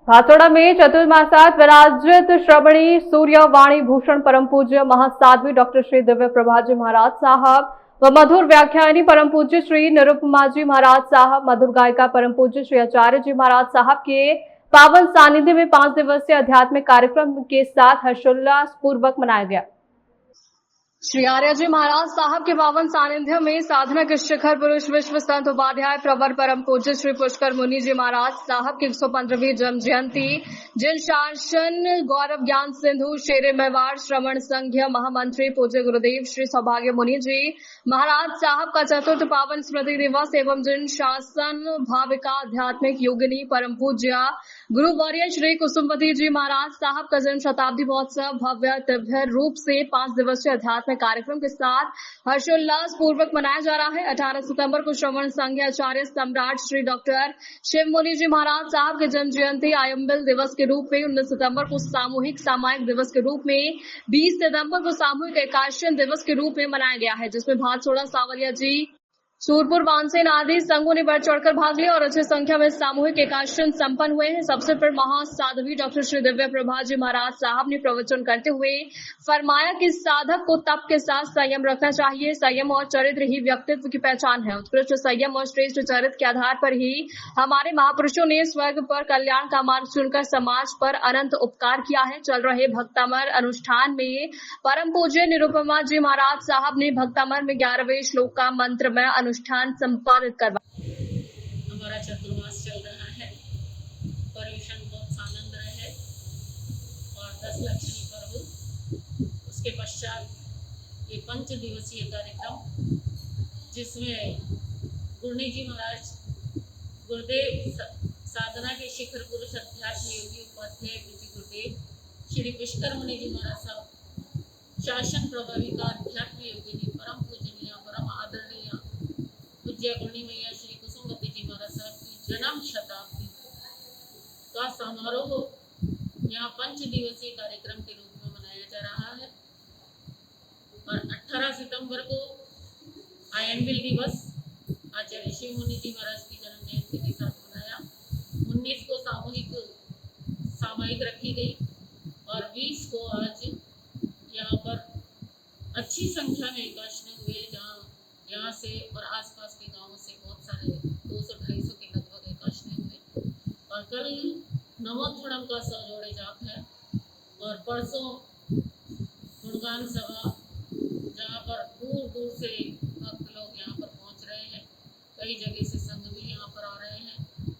भातोड़ा में चतुर्मासात विराजित श्रवणी सूर्यवाणी भूषण परम पूज्य महासाध्वी डॉक्टर श्री दिव्य प्रभाजी महाराज साहब व मधुर व्याख्यानी परम पूज्य श्री निरुपमा जी महाराज साहब, मधुर गायिका परम पूज्य श्री आचार्य जी महाराज साहब के पावन सानिध्य में 5 दिवसीय आध्यात्मिक कार्यक्रम के साथ हर्षोल्लास पूर्वक मनाया गया। श्री आर्य जी महाराज साहब के पावन सानिध्य में साधना के शिखर पुरुष विश्व संत उपाध्याय प्रवर परम पूज्य श्री पुष्कर मुनि जी महाराज साहब की 115वीं जन्म जयंती, जिन शासन गौरव ज्ञान सिंधु शेरे मेवाड़ श्रवण संघ महामंत्री पूज्य गुरुदेव श्री सौभाग्य मुनि जी महाराज साहब का चतुर्थ पावन स्मृति दिवस एवं जिन शासन भाविका आध्यात्मिक योगिनी परम पूज्य गुरुवर्य श्री कुसुमवती जी महाराज साहब का जन्म शताब्दी महोत्सव भव्य दिव्य रूप से 5 दिवसीय आध्यात्मिक कार्यक्रम के साथ हर्षोल्लास पूर्वक मनाया जा रहा है। 18 सितंबर को श्रवण संघ आचार्य सम्राट श्री डॉक्टर शिव मुनि जी महाराज साहब के जन्म जयंती आयम्बिल दिवस के रूप में, 19 सितंबर को सामूहिक सामायिक दिवस के रूप में, 20 सितंबर को सामूहिक एकादशन दिवस के रूप में मनाया गया है, जिसमें भातसोड़ा सावलिया जी सूरपुर बानसेन आदि संघों ने बढ़ चढ़कर भाग लिया और अच्छी संख्या में सामूहिक एकादशन संपन्न हुए हैं। सबसे पर महासाध्वी डॉक्टर श्री दिव्य प्रभाजी महाराज साहब ने प्रवचन करते हुए फरमाया कि साधक को तप के साथ संयम रखना चाहिए। संयम और चरित्र ही व्यक्तित्व की पहचान है। उत्कृष्ट संयम और श्रेष्ठ चरित्र के आधार पर ही हमारे महापुरुषों ने स्वर्ग पर कल्याण का मार्ग चुनकर समाज पर अनंत उपकार किया है। चल रहे भक्तामर अनुष्ठान में परम पूज्य निरुपमा जी महाराज साहब ने भक्तामर में 11वें श्लोक का मंत्र में अनुष्ठान संपादित करवा। हमारा चतुर्मास चल रहा है, पर्यूषण बहुत आनंद रहे और 10 लक्षणी पर्व, उसके पश्चात ये 5 दिवसीय कार्यक्रम जिसमें गुरुनी जी महाराज गुरुदेव साधना के शिखर पुरुष अध्यात्म योगी उपाध्याय गुरुदेव श्री पुष्कर मुनि जी महाराज साहब शासन प्रभावी का अध्यात्म योगिनी परम पूजनीय परम आदरणीय पूज्य गुरुनी मैया श्री कुसुमवती जी महाराज साहब की जन्म शताब्दी का समारोह यहाँ 5 दिवसीय कार्यक्रम के रूप में मनाया जा रहा है और 18 सितंबर को आयनबिल दिवस आचार्य शिव मुनि जी महाराज की जन्म जयंती के साथ मनाया। 19 को सामायिक रखी गई और 20 को आज यहाँ पर अच्छी संख्या में एकादशन हुए, जहाँ यहाँ से और आसपास के गांवों से बहुत सारे 200-250 के लगभग एकादशन हुए और कल नवोत्थानम का सजोड़े जाप है और परसों गुणगान सभा, जहाँ पर दूर दूर से भक्त लोग यहाँ पर पहुँच रहे हैं। कई जगह से संघ भी यहाँ पर आ रहे हैं।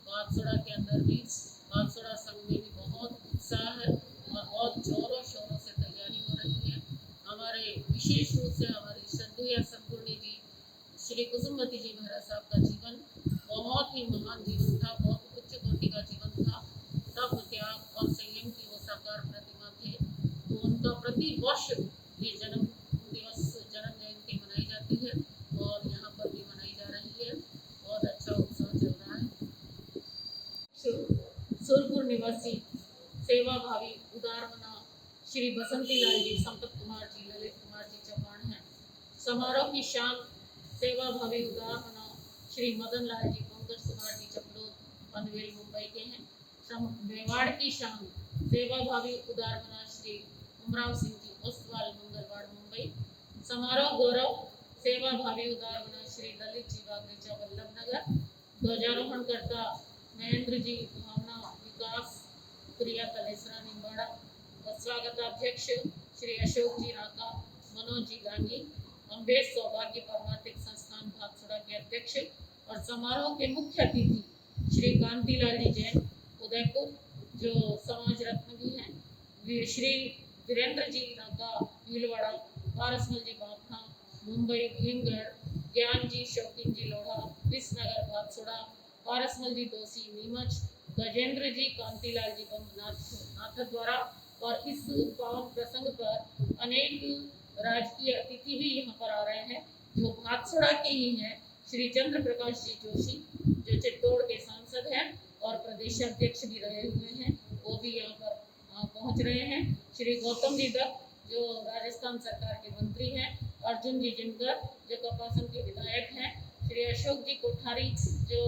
भातसोड़ा के अंदर भी भातसोड़ा संघ में भी बहुत उत्साह है और बहुत जोरों शोरों से तैयारी हो रही है। हमारे विशेष रूप से हमारी सद्गुरु या सद्गुरुनी जी श्री कुसुमवती जी महाराज साहब का जीवन बहुत ही महान जीवन था, बहुत उच्च कोटि का जीवन था। तप त्याग और संयम की वो साकार प्रतिमा थे। तो उनका प्रति वर्ष ये जन्म जयंती मनाई जाती है और यहाँ पर भी मनाई जा रही है। बहुत अच्छा उत्सव चल रहा है। सूरपुर निवासी सेवा भावी उदार मना श्री बसंती लाल जी, संपत कुमार जी, ललित कुमार जी चौहान हैं। समारोह की शान सेवा भावी उदार मना श्री मदन लाल जी, पंकज कुमार जी चपलोद, पनवेल मुंबई के हैं। मेवाड़ की शान सेवा भावी उदार मना श्री उमराव सिंह जी, ओस्तवाल मंगलवाड़ मुंबई। समारोह गौरव सेवा भावी उदार मना श्री ललित जी बागरीचा वल्लभ नगर। ध्वजारोहण करता महेंद्र जी भावना विकास प्रिया कलेसरा निम्बाड़ा और स्वागताध्यक्ष श्री अशोक जी राका, मनोज जी गांधी, अम्बेश सौभाग्य परमार्थिक संस्थान भातसोड़ा के अध्यक्ष और समारोह के मुख्य अतिथि श्री कांतिलाल जी जैन उदयपुर, जो समाज रत्न भी हैं, श्री वीरेंद्र जी राका भीलवाड़ा, पारसमल जी बापना मुंबई भीमगढ़, ज्ञान जी शौकीन जी लोढ़ा विसनगर भातसोड़ा, पारसमल जी दोषी नीमच, गजेंद्र जी कांतिलाल जी नाथ द्वारा। और इस पावन प्रसंग पर अनेक राजकीय अतिथि भी यहाँ पर आ रहे हैं, जो भातसोड़ा के ही हैं। श्री चंद्र प्रकाश जी जोशी, जो चित्तौड़ के सांसद हैं और प्रदेश अध्यक्ष भी रहे हुए हैं, वो भी यहाँ पर पहुँच रहे हैं। श्री गौतम जी दत्त, जो राजस्थान सरकार के मंत्री हैं, अर्जुन जी जिनकर, जो कपासन के विधायक हैं, श्री अशोक जी कोठारी, जो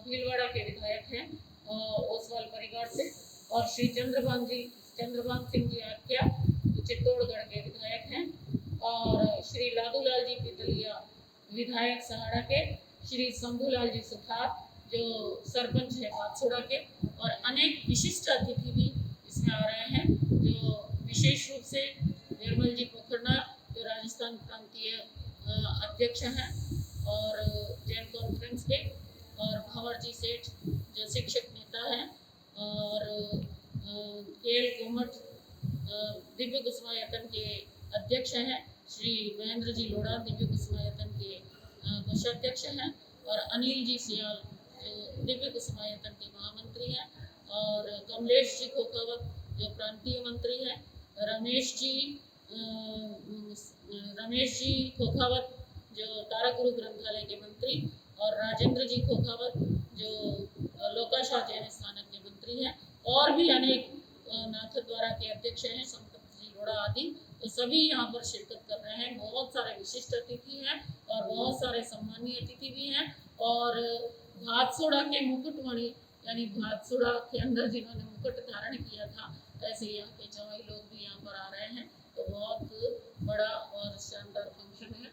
भीलवाड़ा के विधायक हैं, ओसवाल परिवार से, और श्री चंद्रभान सिंह जी आख्या जो चित्तौड़गढ़ के विधायक हैं, और श्री लादूलाल जी पितलिया विधायक सहाड़ा के, श्री शंभूलाल जी सुथार जो सरपंच है भातसोड़ा के, और अनेक विशिष्ट अतिथि भी इसमें आ रहे हैं, जो विशेष रूप से निर्मल जी पोखरना जो राजस्थान प्रांतीय अध्यक्ष हैं और जैन कॉन्फ्रेंस के, और भंवर जी सेठ जो शिक्षक नेता हैं, और केएल कोमट दिव्य कुसुमायतन के अध्यक्ष हैं, श्री महेंद्र जी लोढ़ा दिव्य कुसुमायतन के कोषाध्यक्ष हैं, और अनिल जी सियाल जो दिव्य कुसुमायतन के महामंत्री हैं, और कमलेश जी खोखावत जो प्रांतीय मंत्री हैं, रमेश जी खोखावत जो तारागुरु ग्रंथालय के मंत्री, और राजेंद्र जी खोखावत जो लोकाशाह जैन स्नातक के मंत्री हैं, और भी अनेक नाथद्वारा के अध्यक्ष हैं, संपत जी लोढ़ा आदि, तो सभी यहाँ पर शिरकत कर रहे हैं। बहुत सारे विशिष्ट अतिथि हैं और बहुत सारे सम्मानीय अतिथि भी हैं, और भातसोड़ा के मुकुटमणि यानी भातसोड़ा के अंदर जिन्होंने मुकुट धारण किया था, ऐसे यहाँ के जवाई लोग भी यहाँ पर आ रहे हैं। तो बहुत बड़ा और शानदार फंक्शन है।